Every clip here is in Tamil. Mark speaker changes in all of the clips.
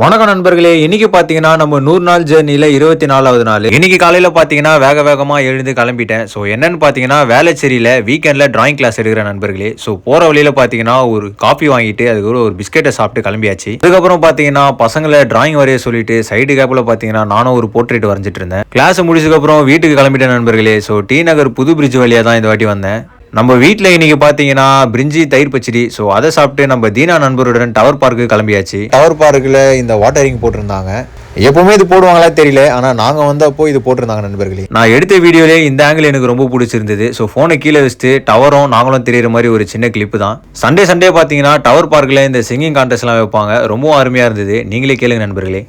Speaker 1: வணக்கம் நண்பர்களே, இன்னைக்கு பாத்தீங்கன்னா நம்ம 100 நாள் ஜேர்னில 24வது நாள். இன்னைக்கு காலையில பாத்தீங்கன்னா வேகமா எழுந்து கிளம்பிட்டேன். ஸோ என்னன்னு பாத்தீங்கன்னா வேளச்சேரியில வீக்கெண்ட்ல டிராயிங் கிளாஸ் எடுக்கிற நண்பர்களே. ஸோ போற வழியில பாத்தீங்கன்னா ஒரு காஃபி வாங்கிட்டு அதுக்கு ஒரு பிஸ்கெட்டை சாப்பிட்டு கிளம்பியாச்சு. அதுக்கப்புறம் பாத்தீங்கன்னா பசங்களை டிராயிங் வரைய சொல்லிட்டு சைடு கேப்ல பாத்தீங்கன்னா நானும் ஒரு போர்ட்ரேட் வரைஞ்சிட்டு இருந்தேன். கிளாஸ் முடிச்சதுக்கு அப்புறம் வீட்டுக்கு கிளம்பிட்டேன் நண்பர்களே. ஸோ டி நகர் புது பிரிட்ஜ் வழியா தான் இந்த வாட்டி வந்தேன். நம்ம வீட்டில் இன்னைக்கு பார்த்தீங்கன்னா பிரிஞ்சி தயிர் பச்சடி. ஸோ அதை சாப்பிட்டு நம்ம தீனா நண்பருடன் டவர் பார்க்கு கிளம்பியாச்சு. டவர் பார்க்கில் இந்த வாட்டரிங் போட்டிருந்தாங்க. எப்பவுமே இது போடுவாங்களா தெரியல, ஆனால் நாங்கள் வந்தப்போ இது போட்டிருந்தாங்க நண்பர்களே. நான் எடுத்த வீடியோலே இந்த ஆங்கிள் எனக்கு ரொம்ப பிடிச்சிருந்தது. ஸோ ஃபோனை கீழே வச்சுட்டு டவரும் நாங்களும் தெரியுற மாதிரி ஒரு சின்ன கிளிப்பு தான். சண்டே பார்த்தீங்கன்னா டவர் பார்க்கில் இந்த சிங்கிங் கான்டெஸ்ட்லாம் வைப்பாங்க. ரொம்பவும் அருமையாக இருந்தது. நீங்களே கேளுங்க நண்பர்களே.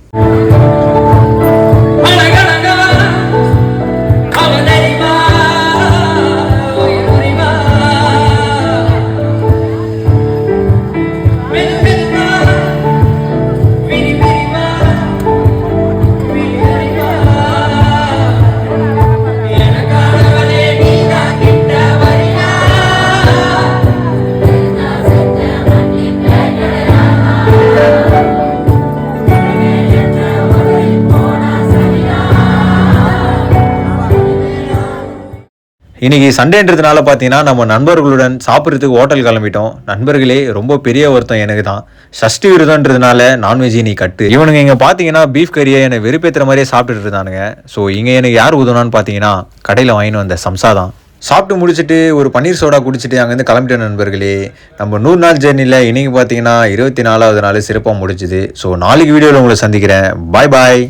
Speaker 1: இன்னைக்கு சண்டேன்றதுனால பார்த்தீங்கன்னா நம்ம நண்பர்களுடன் சாப்பிட்றதுக்கு ஹோட்டல் கிளம்பிட்டோம். நண்பர்களே, ரொம்ப பெரிய வருத்தம் எனக்கு தான். சஷ்டி விரதம்ன்றதுனால நான்வெஜ் நீ கட்டு. இவனுங்க இங்கே பார்த்தீங்கன்னா பீஃப் கறியை என்னை வெறுப்பேற்றுற மாதிரியே சாப்பிட்டுட்டு இருந்தானுங்க. ஸோ இங்கே எனக்கு யார் உதவுனான்னு பார்த்தீங்கன்னா கடையில் வாங்கின்னு வந்த சம்சா தான். சாப்பிட்டு முடிச்சுட்டு ஒரு பன்னீர் சோடா குடிச்சிட்டு அங்கேருந்து கிளம்பிட்டேன் நண்பர்களே. நம்ம 100 நாள் ஜேர்னியில் இன்னைக்கு பார்த்தீங்கன்னா 24வது நாள் சிறப்பாக முடிஞ்சுது. ஸோ நாளைக்கு வீடியோவில் உங்களை சந்திக்கிறேன். பாய் பாய்.